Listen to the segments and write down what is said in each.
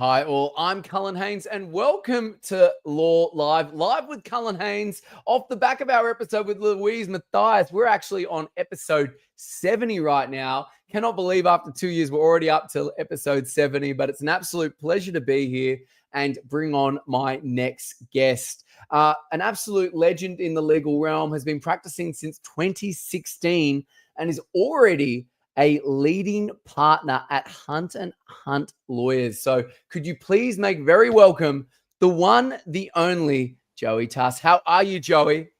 Hi, all. I'm Cullen Haynes, and welcome to LawLive, live with Cullen Haynes. Off the back of our episode with Louise Matthias, we're actually on episode 70 right now. Cannot believe after 2 years we're already up to episode 70, but it's an absolute pleasure to be here and bring on my next guest. An absolute legend in the legal realm, has been practicing since 2016 and is already a leading partner at Hunt & Hunt Lawyers. So could you please make very welcome the one, the only Joey Tass. How are you, Joey?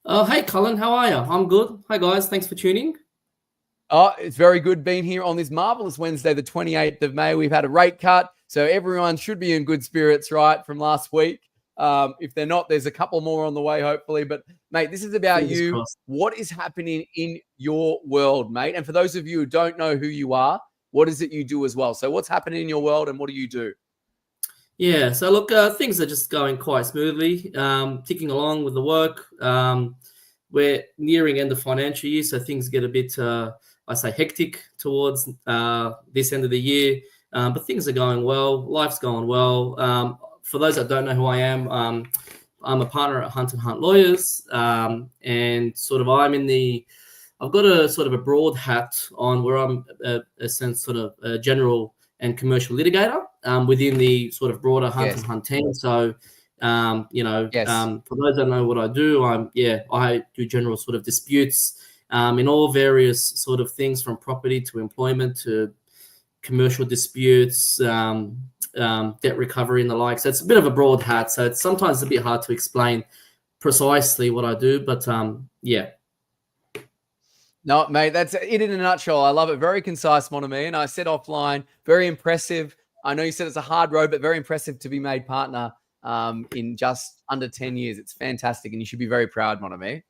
Hey, Cullen, how are you? I'm good. Hi, guys. Thanks for tuning. Oh, it's very good being here on this marvelous Wednesday, the 28th of May. We've had a rate cut, so everyone should be in good spirits, right, from last week. If they're not, there's a couple more on the way, hopefully. But, mate, this is about Fingers you. crossed. What is happening in your world, mate? And for those of you who don't know who you are, what is it you do as well? So what's happening in your world and what do you do? Yeah, so look, things are just going quite smoothly, ticking along with the work. We're nearing end of financial year, so things get a bit, hectic towards this end of the year. But things are going well. Life's going well. For those that don't know who I am, I'm a partner at Hunt & Hunt Lawyers, and sort of I've got a sort of a broad hat on where I'm a general and commercial litigator within the sort of broader Hunt & Hunt team. So, for those that know what I do, I do general sort of disputes in all various sort of things, from property to employment to commercial disputes, debt recovery and the like. So it's a bit of a broad hat. So it's sometimes a bit hard to explain precisely what I do, but yeah. No, mate, that's it in a nutshell. I love it. Very concise, mon ami. And I said offline, very impressive. I know you said it's a hard road, but very impressive to be made partner in just under 10 years. It's fantastic, and you should be very proud, mon ami.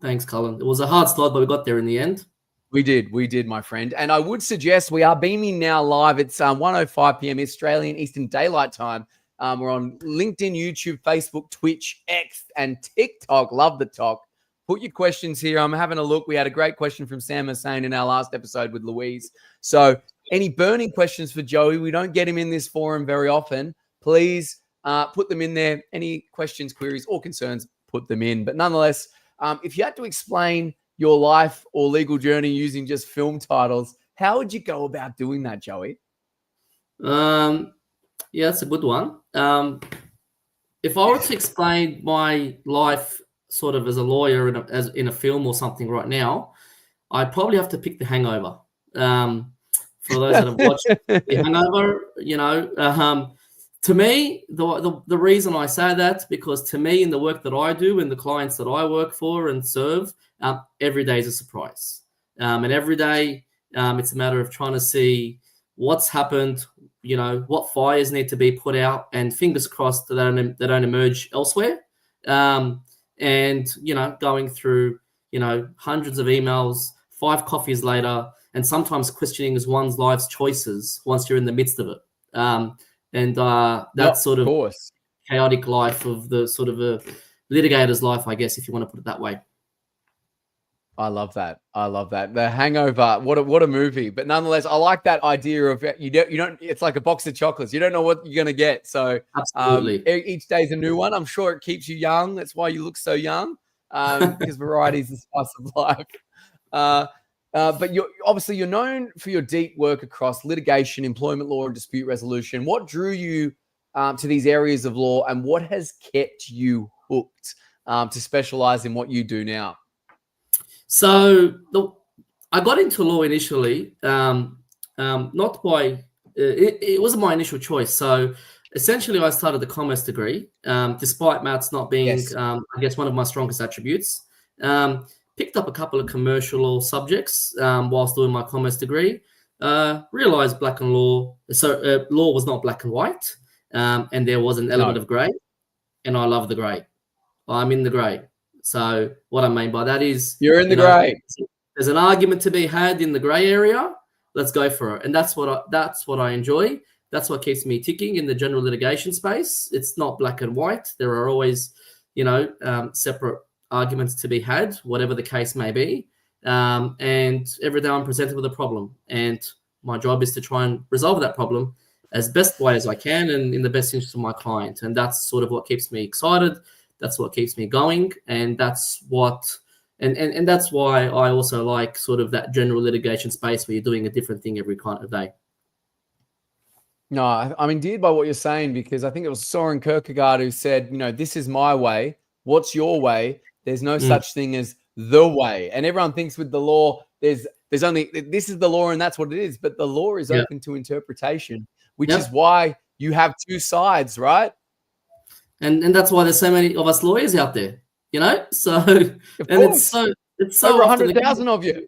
Thanks, Cullen. It was a hard slog, but we got there in the end. We did, my friend. And I would suggest we are beaming now live. It's 1:05 p.m. Australian Eastern Daylight Time. We're on LinkedIn, YouTube, Facebook, Twitch, X, and TikTok. Love the talk. Put your questions here. I'm having a look. We had a great question from Sam Hussain in our last episode with Louise. So any burning questions for Joey? We don't get him in this forum very often. Please put them in there. Any questions, queries, or concerns, put them in. But nonetheless, if you had to explain your life or legal journey using just film titles, how would you go about doing that, Joey? Yeah, that's a good one. If I were to explain my life sort of as a lawyer as in a film or something right now, I'd probably have to pick The Hangover. For those that have watched The Hangover, to me, the reason I say that, because to me, in the work that I do and the clients that I work for and serve, every day is a surprise. And every day it's a matter of trying to see what's happened, what fires need to be put out, and fingers crossed that they don't emerge elsewhere. And, going through, hundreds of emails, 5 coffees later, and sometimes questioning one's life's choices once you're in the midst of it. That's sort of chaotic life of the sort of a litigator's life, I guess, if you want to put it that way. I love that. The Hangover. What a movie. But nonetheless, I like that idea of you don't. It's like a box of chocolates. You don't know what you're gonna get. So absolutely, each day's a new one. I'm sure it keeps you young. That's why you look so young. Because variety is the spice of life. But you're known for your deep work across litigation, employment law, and dispute resolution. What drew you to these areas of law, and what has kept you hooked to specialize in what you do now? So I got into law initially, not by it wasn't my initial choice. So essentially, I started the commerce degree, despite maths not being, I guess, one of my strongest attributes. Picked up a couple of commercial law subjects whilst doing my commerce degree. Realized law was not black and white, and there was an element of grey, and I love the grey. I'm in the grey. So what I mean by that is you're in the grey. There's an argument to be had in the grey area. Let's go for it, and that's what I enjoy. That's what keeps me ticking in the general litigation space. It's not black and white. There are always, separate arguments to be had, whatever the case may be. And every day I'm presented with a problem, and my job is to try and resolve that problem as best way as I can and in the best interest of my client. And that's sort of what keeps me excited. That's what keeps me going. And that's what, and that's why I also like sort of that general litigation space where you're doing a different thing every kind of day. No, I'm endeared by what you're saying, because I think it was Soren Kierkegaard who said, this is my way. What's your way? There's no such thing as the way. And everyone thinks with the law, there's only, this is the law and that's what it is. But the law is open to interpretation, which is why you have two sides, right? And that's why there's so many of us lawyers out there, So, and it's so over 100,000 of you.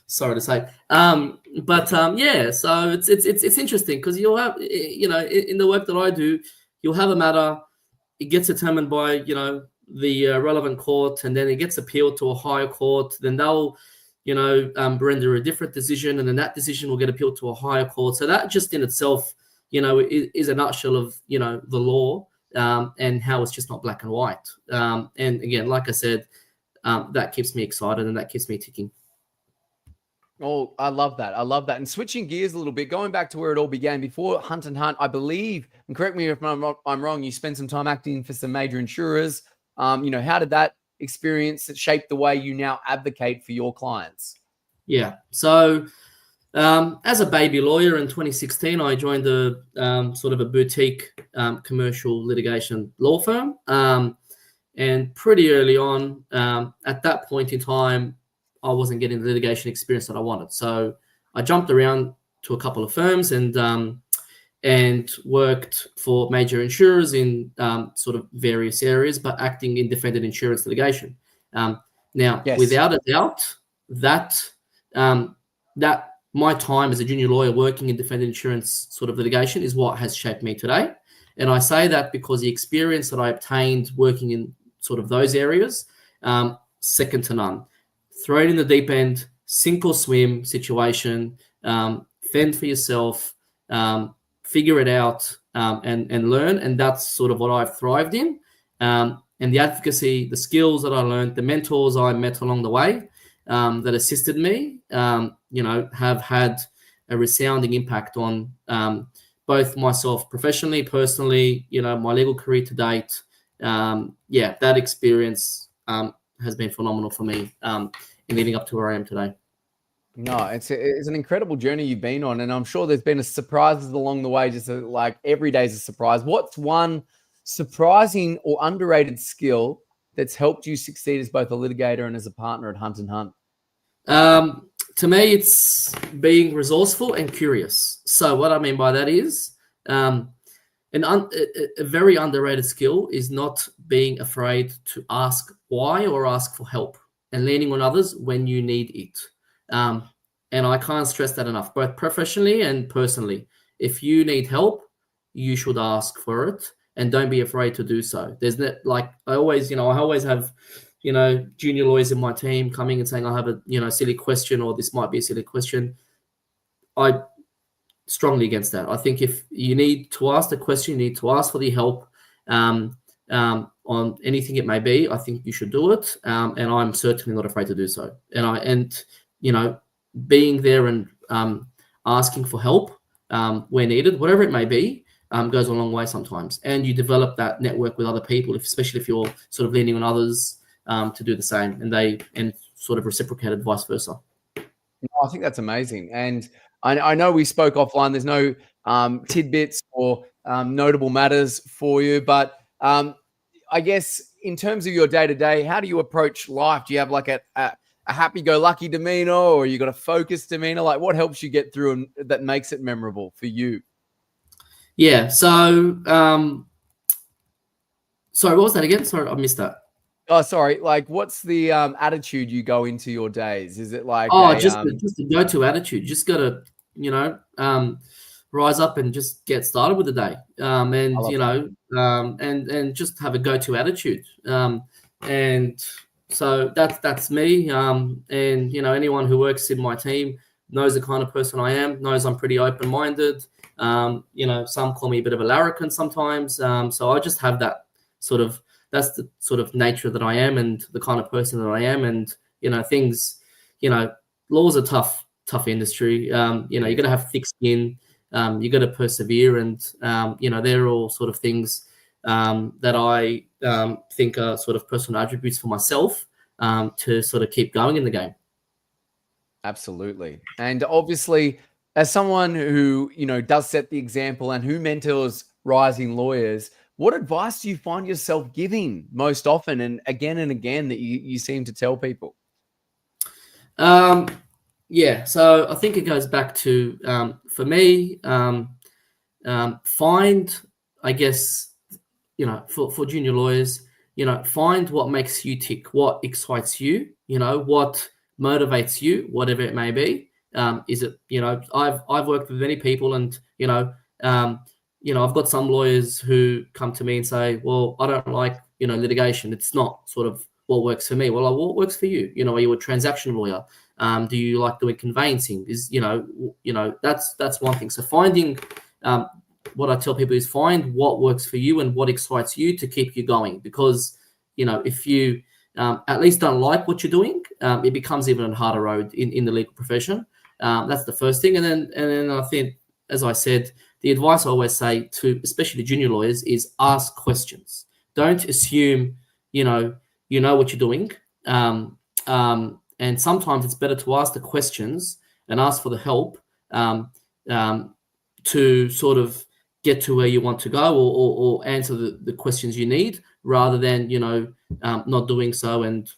Sorry to say, yeah. So it's interesting because you'll have, in the work that I do, you'll have a matter, it gets determined by the relevant court, and then it gets appealed to a higher court. Then they'll render a different decision, and then that decision will get appealed to a higher court. So that just in itself, is a nutshell of the law and how it's just not black and white. And again, like I said, that keeps me excited and that keeps me ticking. Oh, I love that. I love that. And switching gears a little bit, going back to where it all began, before Hunt and Hunt, I believe, and correct me if I'm wrong, you spent some time acting for some major insurers. How did that experience shape the way you now advocate for your clients? Yeah. So as a baby lawyer in 2016, I joined a sort of a boutique commercial litigation law firm. And pretty early on, at that point in time, I wasn't getting the litigation experience that I wanted. So I jumped around to a couple of firms and worked for major insurers in sort of various areas, but acting in defendant insurance litigation. Without a doubt, that my time as a junior lawyer working in defendant insurance sort of litigation is what has shaped me today. And I say that because the experience that I obtained working in sort of those areas, second to none. Throw it in the deep end, sink or swim situation, fend for yourself, figure it out, and learn. And that's sort of what I've thrived in. And the advocacy, the skills that I learned, the mentors I met along the way that assisted me, have had a resounding impact on both myself professionally, personally, my legal career to date. That experience has been phenomenal for me in leading up to where I am today. No, it's an incredible journey you've been on, and I'm sure there's been surprises along the way. Just like every day is a surprise. What's one surprising or underrated skill that's helped you succeed as both a litigator and as a partner at Hunt and Hunt? To me, it's being resourceful and curious. So what I mean by that is a very underrated skill is not being afraid to ask why or ask for help and leaning on others when you need it. And I can't stress that enough, both professionally and personally. If you need help, you should ask for it and don't be afraid to do so. There's not, like I always have, junior lawyers in my team coming and saying, I have a, silly question, or this might be a silly question. I strongly against that. I think if you need to ask the question, you need to ask for the help on anything it may be. I think you should do it, and I'm certainly not afraid to do so. And being there and asking for help where needed, whatever it may be, goes a long way sometimes. And you develop that network with other people, especially if you're sort of leaning on others to do the same, and sort of reciprocated vice versa. I think that's amazing. And I know we spoke offline. There's no tidbits or notable matters for you, but I guess in terms of your day-to-day, how do you approach life? Do you have like a happy-go-lucky demeanor, or you got a focused demeanor? Like, what helps you get through and that makes it memorable for you? Yeah. So, sorry, what was that again? Sorry, I missed that. Oh, sorry. Like, what's the attitude you go into your days? Is it like just a go-to attitude? Just got to, rise up and just get started with the day, and just have a go-to attitude. And so that's me. And anyone who works in my team knows the kind of person I am. Knows I'm pretty open-minded. Some call me a bit of a larrikin sometimes. So I just have that sort of. That's the sort of nature that I am and the kind of person that I am. And, things, law's a tough industry. You're going to have thick skin. You got to persevere, and they're all sort of things that I think are sort of personal attributes for myself to sort of keep going in the game. Absolutely. And obviously, as someone who, does set the example and who mentors rising lawyers, what advice do you find yourself giving most often and again that you seem to tell people? Yeah, so I think it goes back to, for me, find, I guess, for junior lawyers, find what makes you tick, what excites you, what motivates you, whatever it may be. Is it, I've worked with many people, and, I've got some lawyers who come to me and say, well, I don't like, litigation. It's not sort of what works for me. Well, what works for you? Are you a transaction lawyer? Do you like doing conveyancing? That's one thing. So finding, what I tell people is find what works for you and what excites you to keep you going. Because, if you at least don't like what you're doing, it becomes even a harder road in the legal profession. That's the first thing. And then I think, as I said, the advice I always say to, especially junior lawyers, is ask questions. Don't assume, you know what you're doing. And sometimes it's better to ask the questions and ask for the help to sort of get to where you want to go, or answer the questions you need, rather than, not doing so and,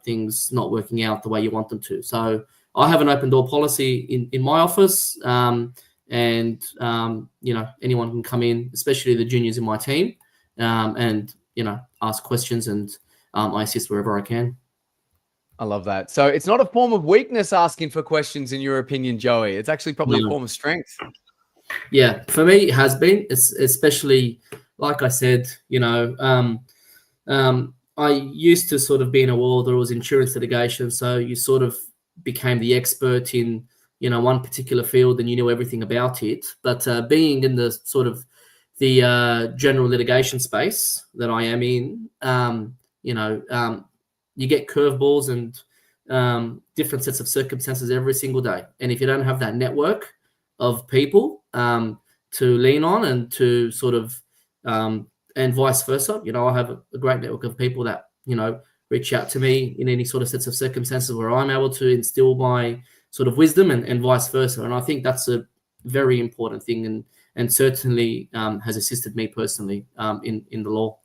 things not working out the way you want them to. So I have an open door policy in my office, and, anyone can come in, especially the juniors in my team, and, ask questions, and I assist wherever I can. I love that. So it's not a form of weakness asking for questions, in your opinion, Joey. It's actually probably a form of strength. Yeah, for me, it has been, especially, like I said, I used to sort of be in a world where it was insurance litigation. So you sort of became the expert in, one particular field, and you knew everything about it. But being in the sort of the general litigation space that I am in, you get curveballs and different sets of circumstances every single day. And if you don't have that network of people to lean on, and to sort of, and vice versa, I have a great network of people that, reach out to me in any sort of sets of circumstances where I'm able to instill my sort of wisdom, and vice versa. And I think that's a very important thing, and certainly has assisted me personally in the law.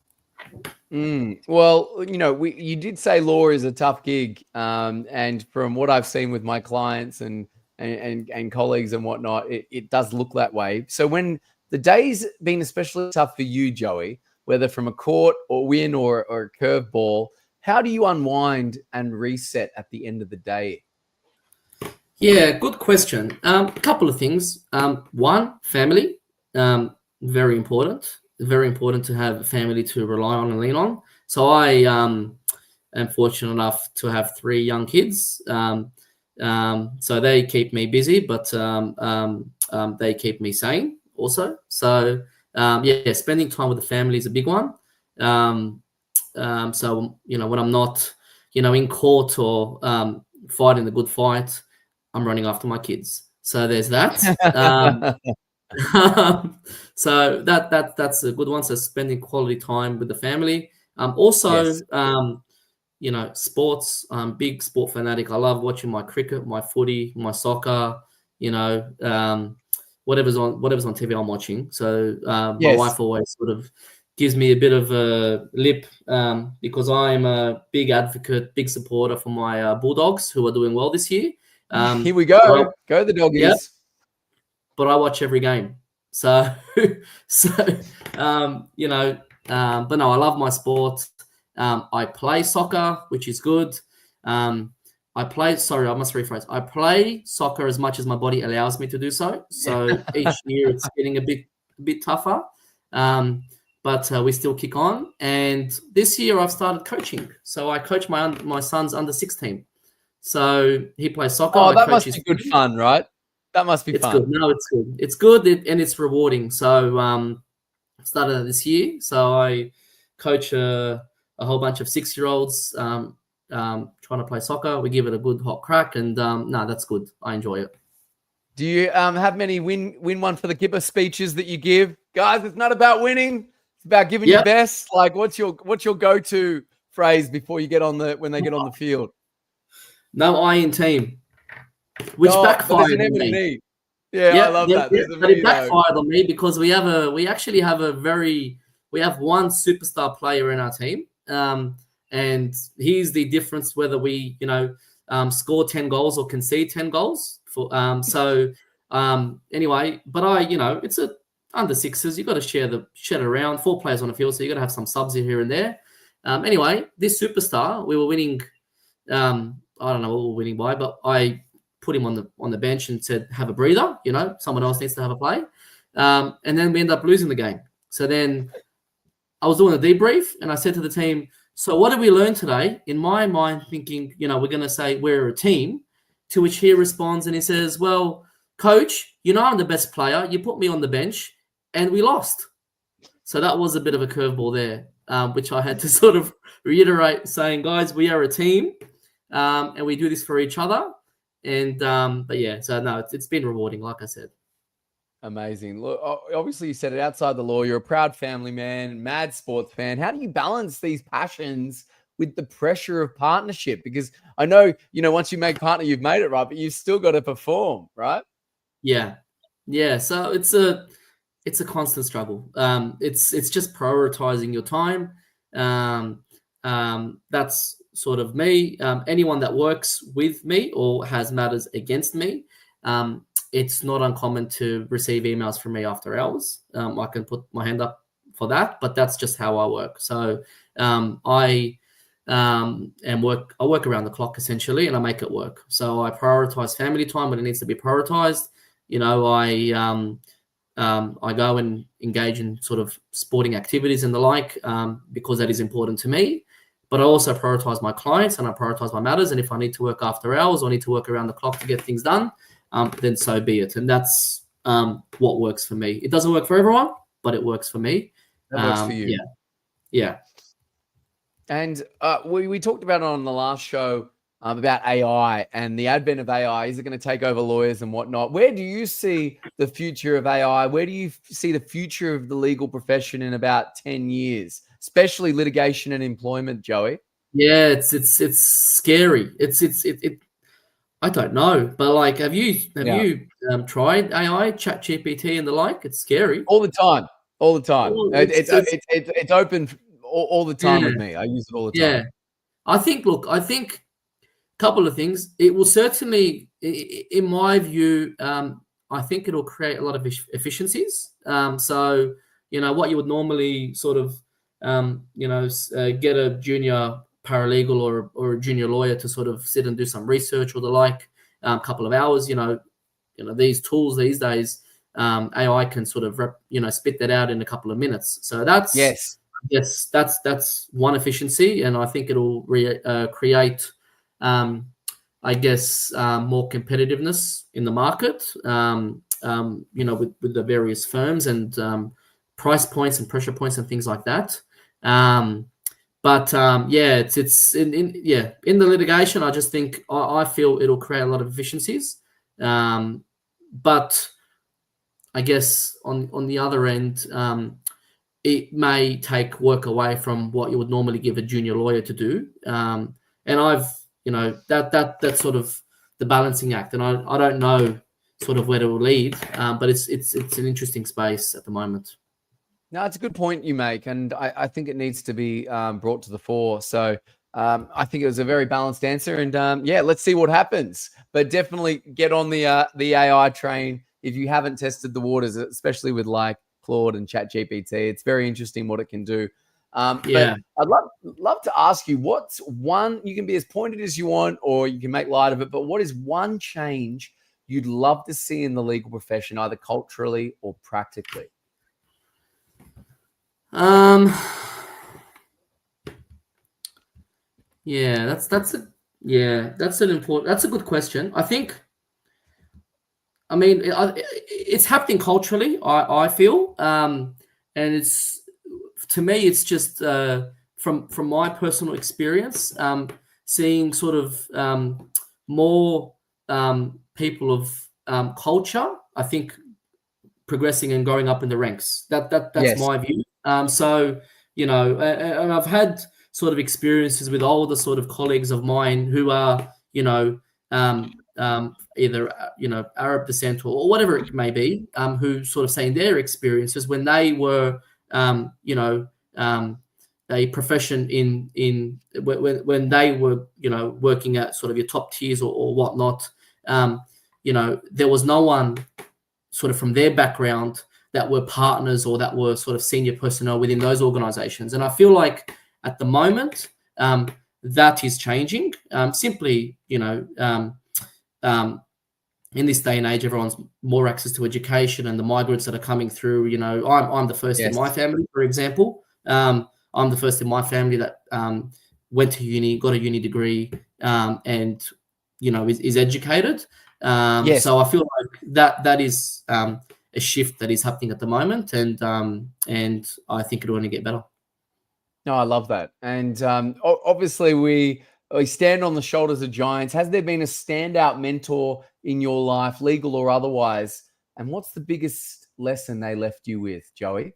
Well, you did say law is a tough gig, and from what I've seen with my clients and colleagues and whatnot, it does look that way. So when the day's been especially tough for you, Joey, whether from a court or win or a curveball, how do you unwind and reset at the end of the day? Yeah, good question. A couple of things. One, family, very important. Very important to have a family to rely on and lean on. So I am fortunate enough to have 3 young kids. So they keep me busy, but they keep me sane also. So spending time with the family is a big one. So when I'm not, in court or fighting the good fight, I'm running after my kids. So there's that. So that's a good one. So spending quality time with the family. Also, yes. Sports. I'm big sport fanatic. I love watching my cricket, my footy, my soccer. Whatever's on TV, I'm watching. So my wife always sort of gives me a bit of a lip because I'm a big advocate, big supporter for my Bulldogs, who are doing well this year. Here we go. Go the doggies. Yeah, but I watch every game. So, but no, I love my sport. I play soccer, which is good. I must rephrase. I play soccer as much as my body allows me to do so. So each year it's getting a bit tougher. But we still kick on. And this year I've started coaching. So I coach my son's under 16. So he plays soccer. Oh, that must be good fun, right? That must be fun. Good. No, it's good. It's good and it's rewarding. So I started this year. So I coach a whole bunch of 6-year-olds trying to play soccer. We give it a good hot crack, and no, that's good. I enjoy it. Do you have many win one for the Kipper speeches that you give? Guys, it's not about winning. It's about giving your best. Like, what's your go-to phrase before you get on when they get on the field? No I in team, which But there's backfired an on M and me. an E. Yeah, I love that. There's a But it me, though. backfired on me because we have one superstar player in our team, and he's the difference whether we score 10 goals or concede 10 goals. Anyway, but it's a under sixes. You got to share it around. 4 players on the field, so you got to have some subs here and there. Anyway, this superstar, we were winning. I don't know what we're winning by, but I put him on the bench and said, have a breather, someone else needs to have a play. And then we end up losing the game. So then I was doing a debrief and I said to the team, so what did we learn today? In my mind, thinking, we're going to say we're a team, to which he responds and he says, well, coach, I'm the best player. You put me on the bench and we lost. So that was a bit of a curveball there, which I had to sort of reiterate saying, guys, we are a team and we do this for each other. And but yeah, so no, it's been rewarding, like I said. Amazing. Look, obviously you said it, outside the law, you're a proud family man, mad sports fan. How do you balance these passions with the pressure of partnership? Because I know, once you make partner, you've made it, right? But you've still got to perform, right? Yeah. So it's a constant struggle. It's just prioritizing your time. That's sort of me. Anyone that works with me or has matters against me, it's not uncommon to receive emails from me after hours. I can put my hand up for that, but that's just how I work. So I work around the clock essentially, and I make it work. So I prioritize family time when it needs to be prioritized. I go and engage in sort of sporting activities and the like, because that is important to me. But I also prioritize my clients and I prioritize my matters. And if I need to work after hours or need to work around the clock to get things done, then so be it. And that's what works for me. It doesn't work for everyone, but it works for me. That works for you. Yeah. And we talked about it on the last show about AI and the advent of AI. Is it going to take over lawyers and whatnot? Where do you see the future of AI? Where do you see the future of the legal profession in about 10 years, especially litigation and employment, Joey? Yeah, it's scary. I don't know, but like, have you tried AI, ChatGPT, and the like? It's scary. All the time. Well, It's open all the time with me. I use it all the time. Yeah, I think a couple of things. It will certainly, in my view, I think it'll create a lot of efficiencies. So what you would normally sort of get a junior paralegal or a junior lawyer to sort of sit and do some research or the like, a couple of hours. These tools these days, AI can sort of spit that out in a couple of minutes. So that's that's one efficiency, and I think it'll create more competitiveness in the market. With the various firms and price points and pressure points and things like that. It's in the litigation. I just think I feel it'll create a lot of efficiencies. But I guess on the other end, it may take work away from what you would normally give a junior lawyer to do. And I've that's sort of the balancing act, and I don't know sort of where it will lead, but it's an interesting space at the moment. No, it's a good point you make, and I think it needs to be brought to the fore. So I think it was a very balanced answer, and let's see what happens. But definitely get on the AI train if you haven't tested the waters, especially with like Claude and ChatGPT. It's very interesting what it can do. But I'd love to ask you, what's one, you can be as pointed as you want, or you can make light of it, but what is one change you'd love to see in the legal profession, either culturally or practically? That's a good question. I think, it's happening culturally, I feel, and to me, it's just from my personal experience, seeing sort of more people of culture, I think progressing and growing up in the ranks. That's Yes. my view. So, you know, and I've had sort of experiences with older sort of colleagues of mine who are, you know, either, you know, Arab descent or whatever it may be, who sort of saying their experiences when they were, you know, a profession when they were, you know, working at sort of your top tiers or whatnot. You know, there was no one sort of from their background that were partners or that were sort of senior personnel within those organizations. And I feel like at the moment, that is changing. Simply, you know, in this day and age, everyone's more access to education, and the migrants that are coming through, you know, I'm the first in my family, for example. I'm the first in my family that went to uni, got a uni degree, and, you know, is educated. So I feel like that is a shift that is happening at the moment, and I think it'll only get better. No, I love that. And obviously we stand on the shoulders of giants. Has there been a standout mentor in your life, legal or otherwise? And what's the biggest lesson they left you with, Joey?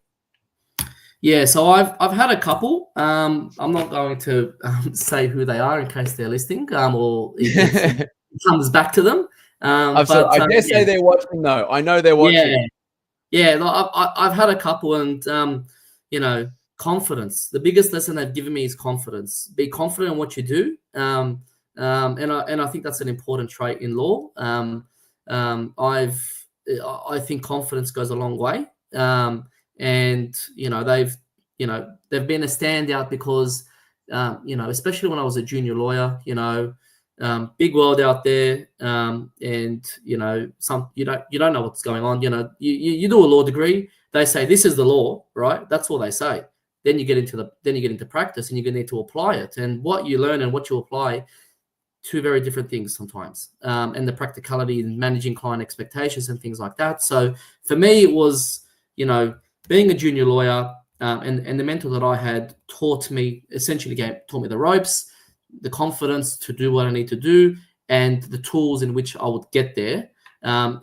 Yeah, so I've had a couple. I'm not going to say who they are in case they're listening, or it comes back to them. I dare say they're watching, though. I know they're watching. Yeah. I've had a couple, and you know, confidence. The biggest lesson they've given me is confidence. Be confident in what you do, and I think that's an important trait in law. I think confidence goes a long way. And you know, they've been a standout because you know, especially when I was a junior lawyer, you know, big world out there, and you know, you don't know what's going on. You know, you do a law degree, they say this is the law, right? That's all they say. Then you get into practice, and you're gonna need to apply it. And what you learn and what you apply, two very different things sometimes. And the practicality in managing client expectations and things like that. So for me, it was, you know, being a junior lawyer, and the mentor that I had taught me the ropes, the confidence to do what I need to do, and the tools in which I would get there. Yeah,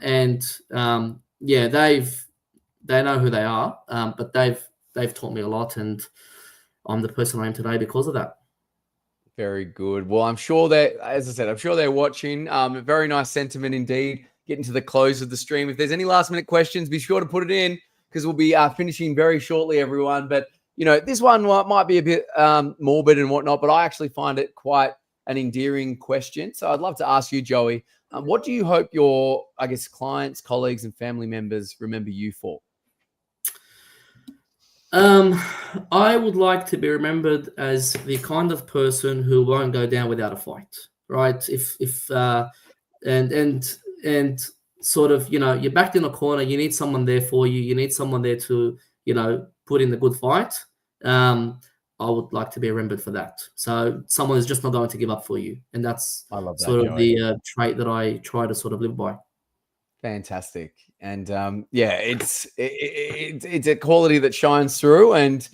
they know who they are, but they've taught me a lot, and I'm the person I am today because of that. Very good. Well, I'm sure that, as I said, I'm sure they're watching. A very nice sentiment indeed. Getting to the close of the stream. If there's any last minute questions, be sure to put it in, because we'll be finishing very shortly, everyone. But, you know, this one might be a bit morbid and whatnot, but I actually find it quite an endearing question. So I'd love to ask you, Joey, what do you hope your, I guess, clients, colleagues, and family members remember you for? I would like to be remembered as the kind of person who won't go down without a fight, right? And sort of, you know, you're backed in a corner, you need someone there for you. You need someone there to, you know, put in the good fight. I would like to be remembered for that. So someone is just not going to give up for you. And that's sort of the trait that I try to sort of live by. Fantastic. And yeah, it's a quality that shines through, and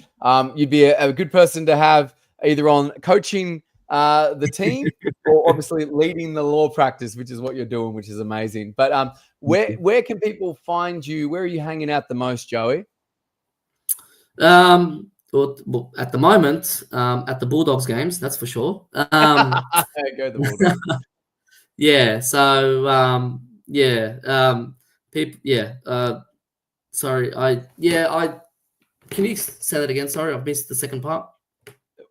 you'd be a good person to have either on coaching the team or obviously leading the law practice, which is what you're doing, which is amazing. But where can people find you? Where are you hanging out the most, Joey? Well, at the moment, at the Bulldogs games, that's for sure. Go the Bulldogs. Yeah. So people. Sorry. Can you say that again? Sorry, I've missed the second part.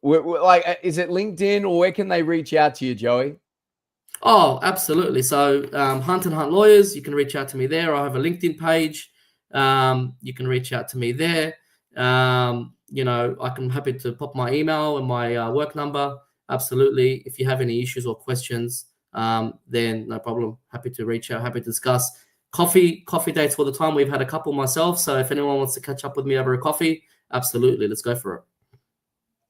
Like, is it LinkedIn, or where can they reach out to you, Joey? Oh, absolutely. So Hunt and Hunt Lawyers, you can reach out to me there. I have a LinkedIn page. You can reach out to me there. You know, I'm happy to pop my email and my work number. Absolutely. If you have any issues or questions, then no problem. Happy to reach out, happy to discuss. Coffee dates for the time. We've had a couple myself. So if anyone wants to catch up with me over a coffee, absolutely. Let's go for it.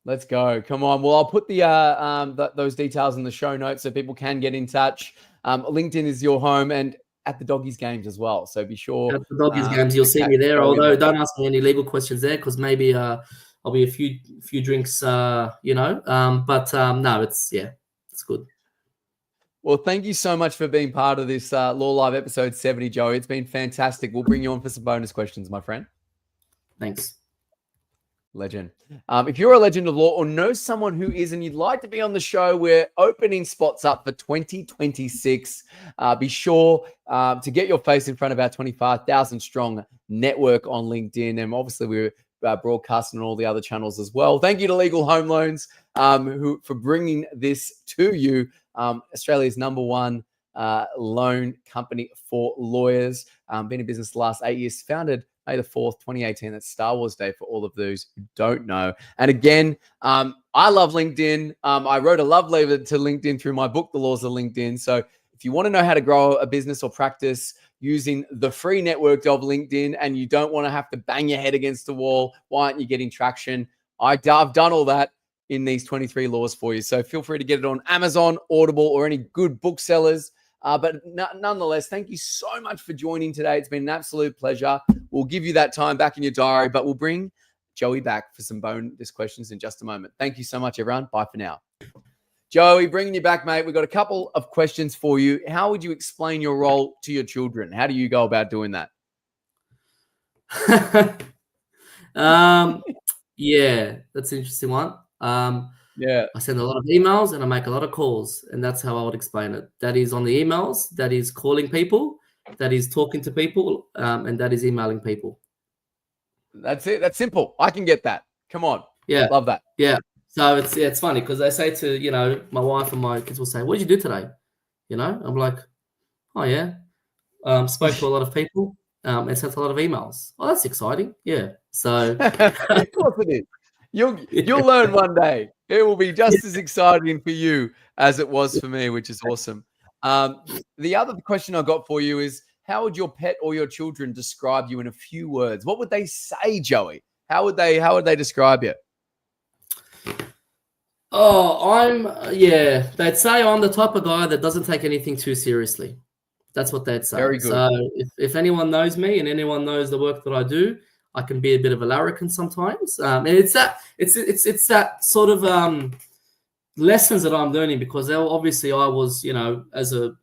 Let's go. Come on. Well, I'll put those details in the show notes so people can get in touch. LinkedIn is your home, and at the Doggies games as well. So be sure. At the Doggies games, you'll see me there. Although don't ask me any legal questions there, because maybe I'll be a few drinks, you know. But no, it's good. Well, thank you so much for being part of this Law Live episode 70, Joey. It's been fantastic. We'll bring you on for some bonus questions, my friend. Thanks. Legend. If you're a legend of law or know someone who is and you'd like to be on the show, we're opening spots up for 2026. Be sure to get your face in front of our 25,000 strong network on LinkedIn. And obviously, we're broadcasting on all the other channels as well. Thank you to Legal Home Loans for bringing this to you. Australia's #1 loan company for lawyers. Been in business the last 8 years, founded May the 4th, 2018. That's Star Wars Day for all of those who don't know. And again, I love LinkedIn. I wrote a love letter to LinkedIn through my book, The Laws of LinkedIn. So if you want to know how to grow a business or practice using the free network of LinkedIn and you don't want to have to bang your head against the wall, why aren't you getting traction? I've done all that in these 23 laws for you. So feel free to get it on Amazon, Audible, or any good booksellers. But nonetheless, thank you so much for joining today. It's been an absolute pleasure. We'll give you that time back in your diary, but we'll bring Joey back for some bonus questions in just a moment. Thank you so much, everyone. Bye for now. Joey, bringing you back, mate. We've got a couple of questions for you. How would you explain your role to your children? How do you go about doing that? Yeah, that's an interesting one. Yeah. I send a lot of emails and I make a lot of calls, and that's how I would explain it. That is on the emails, that is calling people, that is talking to people, and that is emailing people. That's it. That's simple. I can get that. Come on. Yeah. Love that. Yeah. So it's funny because they say to, my wife and my kids will say, "What did you do today?" I'm like, "Oh, yeah. Spoke to a lot of people and sent a lot of emails." Oh, that's exciting. Yeah. So of course it is. You'll learn one day. It will be just as exciting for you as it was for me, which is awesome. The other question I got for you is, how would your pet or your children describe you in a few words? What would they say, Joey? How would they describe you? Oh, they'd say I'm the type of guy that doesn't take anything too seriously. That's what they'd say. Very good. So if anyone knows me and anyone knows the work that I do, I can be a bit of a larrikin sometimes. And it's that sort of lessons that I'm learning, because obviously I was, as a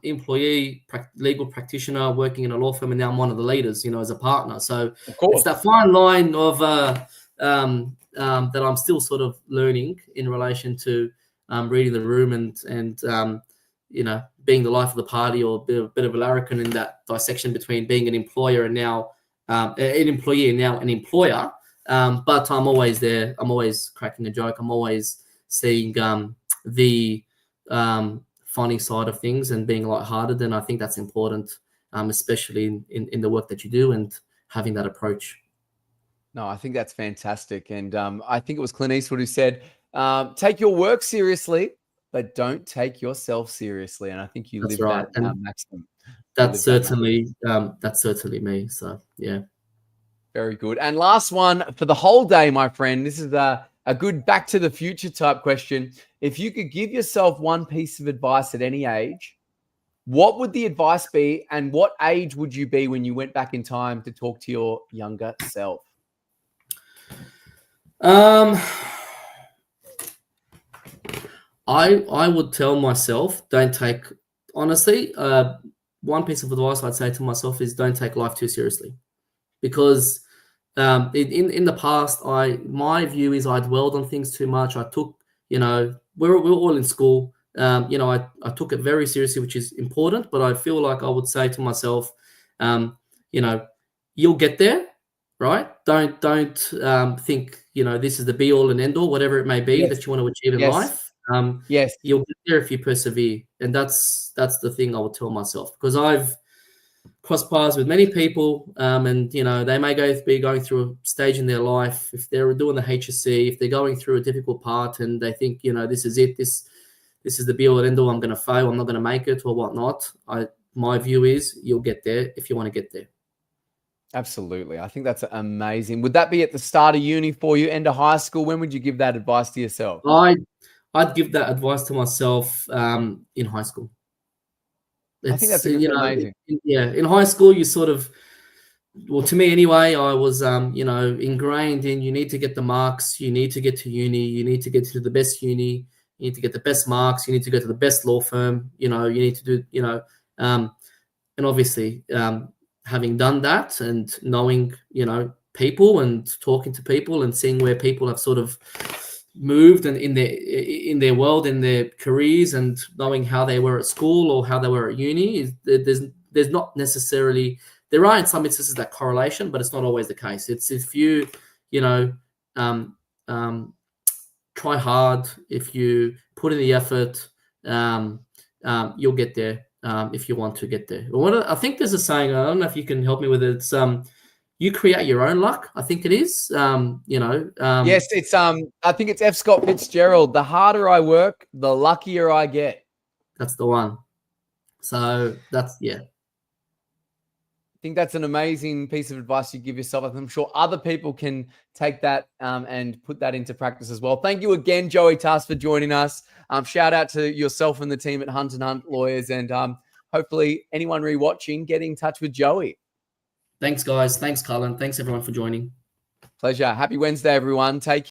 employee, legal practitioner working in a law firm, and now I'm one of the leaders, as a partner. So it's that fine line of that I'm still sort of learning in relation to reading the room and being the life of the party, or a bit of a larrikin in that dissection between being an employer and now an employee and now an employer. But I'm always there. I'm always cracking a joke. I'm always seeing the funny side of things and being lighthearted. And I think that's important, especially in the work that you do, and having that approach. No, I think that's fantastic. And I think it was Clint Eastwood who said, take your work seriously, but don't take yourself seriously. And I think you live that maximum. That's certainly me. So, yeah. Very good. And last one for the whole day, my friend. This is a good back to the future type question. If you could give yourself one piece of advice at any age, what would the advice be? And what age would you be when you went back in time to talk to your younger self? I would tell myself, honestly, one piece of advice I'd say to myself is don't take life too seriously, because in the past, my view is I dwelled on things too much. I took, we're all in school. I took it very seriously, which is important, but I feel like I would say to myself, you'll get there, right? Don't think, this is the be all and end all, whatever it may be that you want to achieve in life. Yes, you'll get there if you persevere. And that's the thing I would tell myself, because I've crossed paths with many people, and they may be going through a stage in their life, if they're doing the HSC, if they're going through a difficult part and they think, this is it, this is the be all and end all, I'm going to fail, I'm not going to make it, or whatnot. My view is you'll get there if you want to get there. Absolutely. I think that's amazing. Would that be at the start of uni for you, end of high school? When would you give that advice to yourself? I'd give that advice to myself in high school. I think that's amazing. In high school, you sort of, well, to me anyway, I was, ingrained in, you need to get the marks, you need to get to uni, you need to get to the best uni, You need to get the best marks. You need to go to the best law firm. You need to do, and obviously having done that and knowing, people and talking to people and seeing where people have sort of moved and in their world, in their careers, and knowing how they were at school or how they were at uni, there's not necessarily, there are in some instances that correlation, but it's not always the case. It's if you, try hard, if you put in the effort, you'll get there if you want to get there. I think there's a saying, I don't know if you can help me with it. It's you create your own luck, I think it is. Yes, it's I think it's F. Scott Fitzgerald. The harder I work, the luckier I get. That's the one. So that's, yeah. I think that's an amazing piece of advice you give yourself. I'm sure other people can take that and put that into practice as well. Thank you again, Joey Tass, for joining us. Shout out to yourself and the team at Hunt & Hunt Lawyers, and hopefully anyone rewatching, get in touch with Joey. Thanks, guys. Thanks, Cullen. Thanks, everyone, for joining. Pleasure. Happy Wednesday, everyone. Take care.